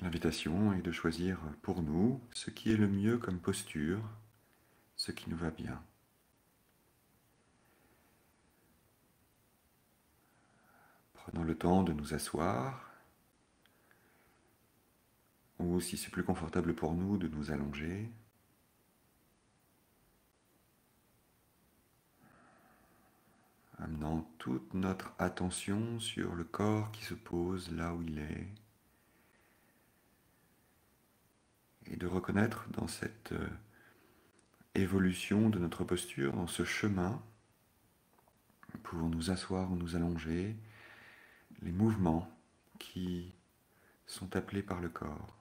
L'invitation est de choisir pour nous ce qui est le mieux comme posture, ce qui nous va bien. Prenons le temps de nous asseoir, ou si c'est plus confortable pour nous, de nous allonger. Amenant toute notre attention sur le corps qui se pose là où il est, et de reconnaître dans cette évolution de notre posture, dans ce chemin, pour nous asseoir ou nous allonger, les mouvements qui sont appelés par le corps.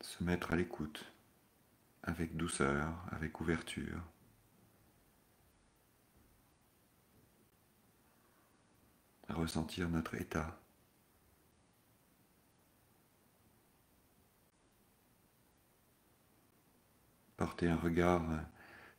Se mettre à l'écoute, avec douceur, avec ouverture. Ressentir notre état. Porter un regard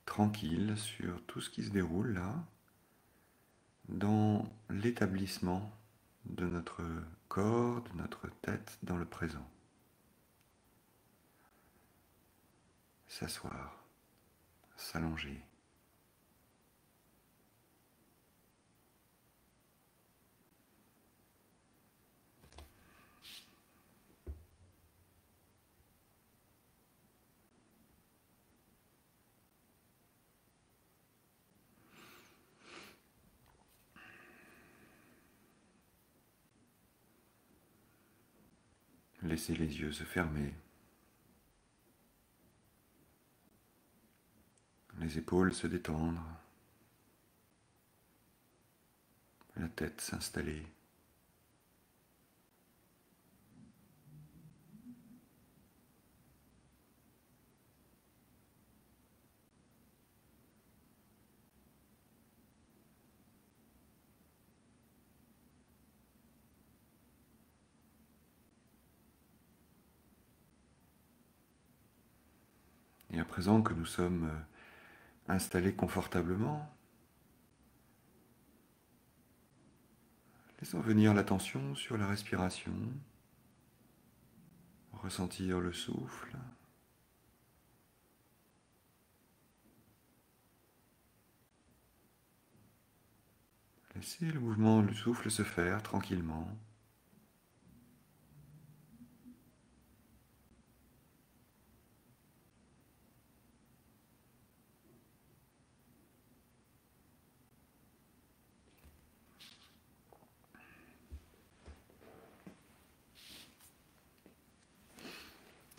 tranquille sur tout ce qui se déroule là, dans l'établissement de notre corps, de notre tête dans le présent. S'asseoir, s'allonger. Laissez les yeux se fermer. Les épaules se détendre. La tête s'installer. Et à présent que nous sommes installés confortablement, laissons venir l'attention sur la respiration, ressentir le souffle. Laissez le mouvement du souffle se faire tranquillement.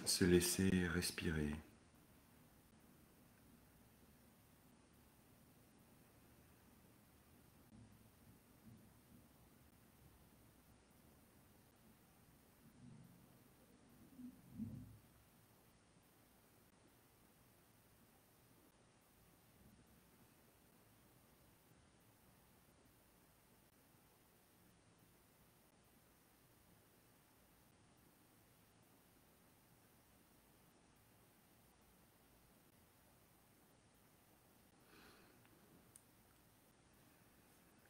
Se laisser respirer.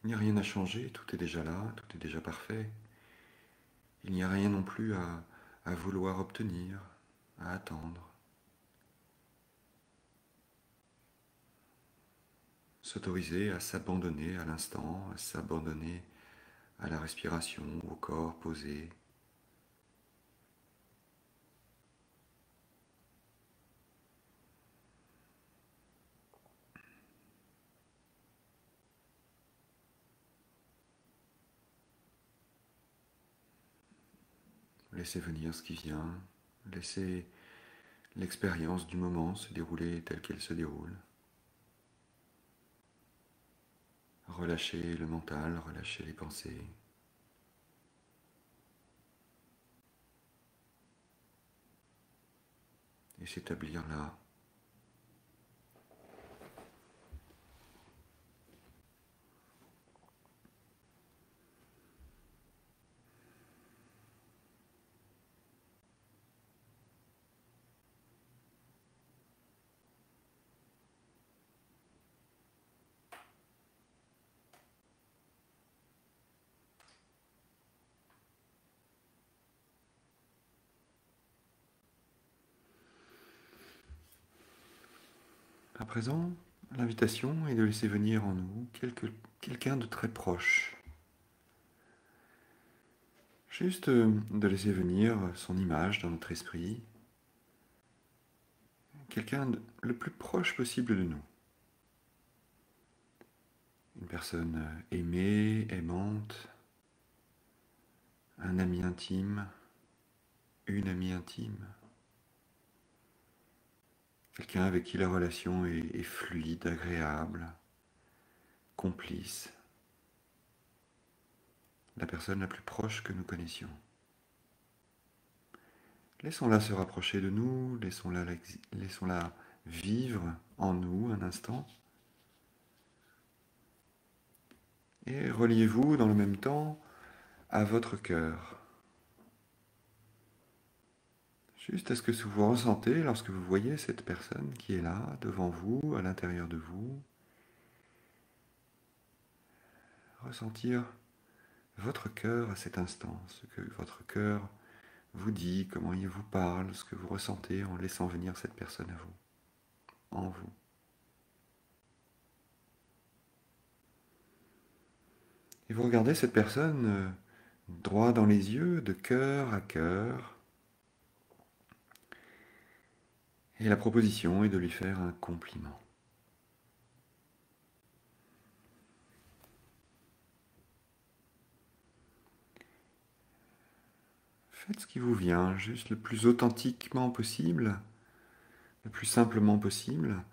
Il n'y a rien à changer, tout est déjà là, tout est déjà parfait. Il n'y a rien non plus à vouloir obtenir, à attendre. S'autoriser à s'abandonner à l'instant, à s'abandonner à la respiration, au corps posé. Laissez venir ce qui vient, laissez l'expérience du moment se dérouler telle qu'elle se déroule. Relâchez le mental, relâchez les pensées. Et s'établir là. présent, l'invitation est de laisser venir en nous quelqu'un de très proche. Juste de laisser venir son image dans notre esprit, quelqu'un le plus proche possible de nous. Une personne aimée, aimante, un ami intime, une amie intime. Quelqu'un avec qui la relation est fluide, agréable, complice. La personne la plus proche que nous connaissions. Laissons-la se rapprocher de nous, laissons-la vivre en nous un instant. Et reliez-vous dans le même temps à votre cœur. Juste à ce que vous ressentez lorsque vous voyez cette personne qui est là, devant vous, à l'intérieur de vous. Ressentir votre cœur à cet instant, ce que votre cœur vous dit, comment il vous parle, ce que vous ressentez en laissant venir cette personne à vous, en vous. Et vous regardez cette personne droit dans les yeux, de cœur à cœur. Et la proposition est de lui faire un compliment. Faites ce qui vous vient, juste le plus authentiquement possible, le plus simplement possible.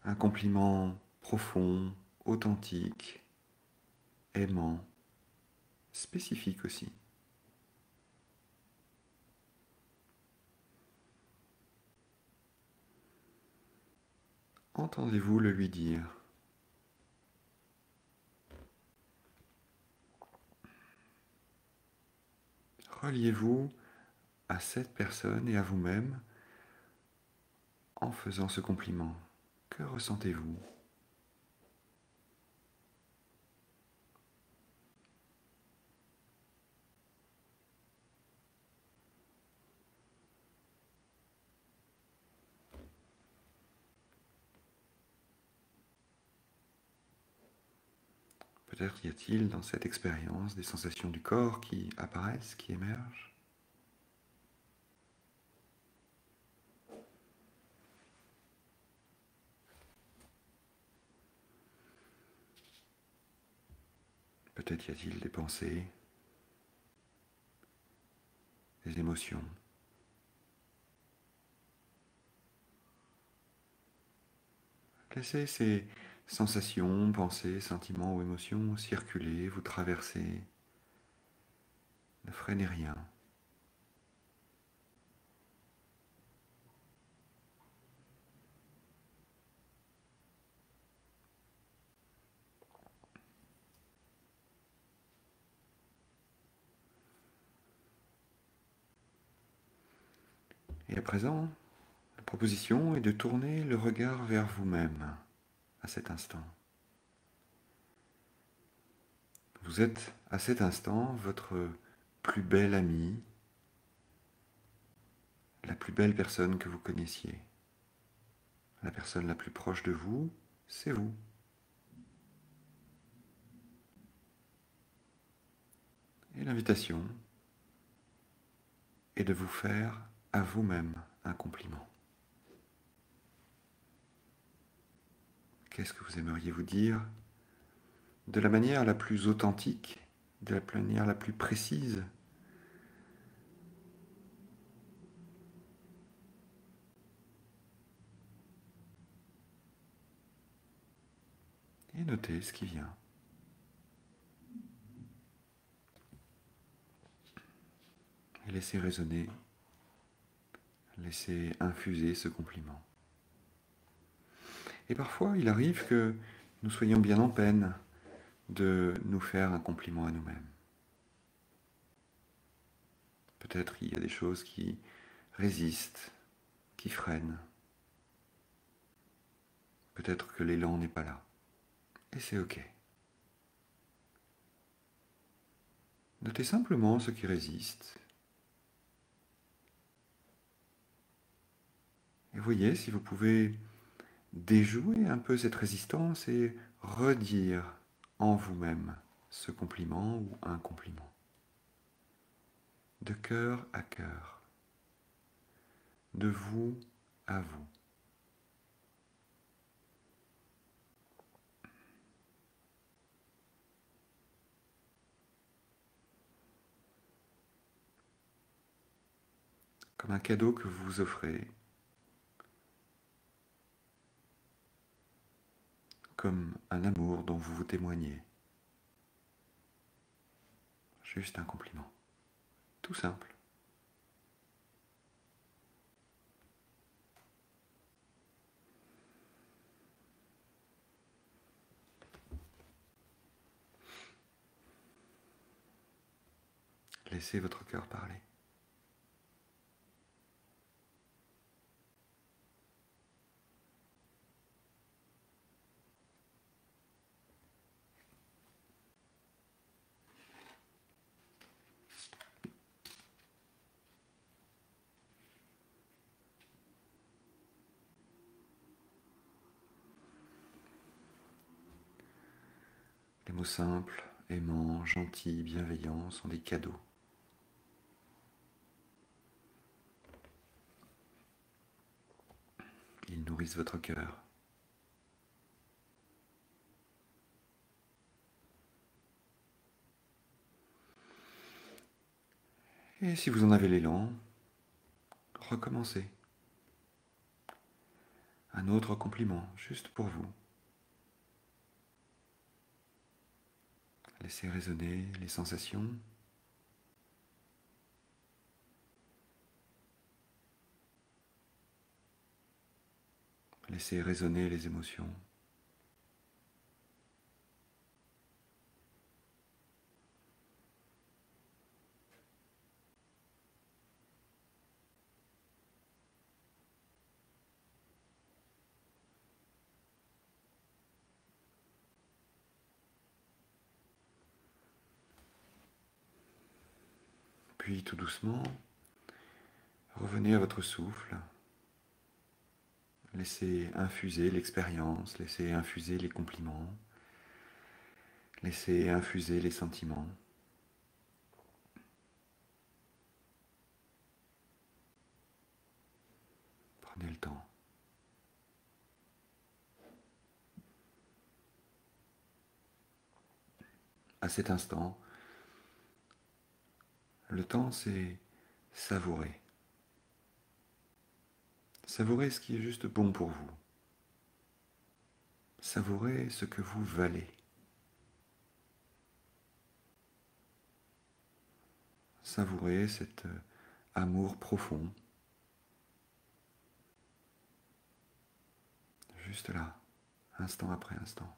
Un compliment profond, authentique, aimant, spécifique aussi. Entendez-vous le lui dire? Reliez-vous à cette personne et à vous-même en faisant ce compliment. Que ressentez-vous? Peut-être y a-t-il dans cette expérience des sensations du corps qui apparaissent, qui émergent. Peut-être y a-t-il des pensées, des émotions. Laissez ces sensations, pensées, sentiments ou émotions circuler, vous traverser. Ne freinez rien. Et à présent, la proposition est de tourner le regard vers vous-même à cet instant. Vous êtes à cet instant votre plus belle amie, la plus belle personne que vous connaissiez. La personne la plus proche de vous, c'est vous. Et l'invitation est de vous faire à vous-même un compliment. Qu'est-ce que vous aimeriez vous dire de la manière la plus authentique, de la manière la plus précise? Et notez ce qui vient. Et laissez résonner, laissez infuser ce compliment. Et parfois, il arrive que nous soyons bien en peine de nous faire un compliment à nous-mêmes. Peut-être il y a des choses qui résistent, qui freinent. Peut-être que l'élan n'est pas là. Et c'est ok. Notez simplement ce qui résiste. Et voyez si vous pouvez déjouer un peu cette résistance et redire en vous-même ce compliment ou un compliment. De cœur à cœur, de vous à vous. Comme un cadeau que vous vous offrez, comme un amour dont vous vous témoignez. Juste un compliment. Tout simple. Laissez votre cœur parler. Les mots simples, aimants, gentils, bienveillants sont des cadeaux. Ils nourrissent votre cœur. Et si vous en avez l'élan, recommencez. Un autre compliment, juste pour vous. Laissez résonner les sensations. Laissez résonner les émotions. Puis tout doucement, revenez à votre souffle. Laissez infuser l'expérience, laissez infuser les compliments, laissez infuser les sentiments. Prenez le temps. À cet instant, le temps c'est savourer. Savourez ce qui est juste bon pour vous. Savourez ce que vous valez. Savourez cet amour profond. Juste là, instant après instant.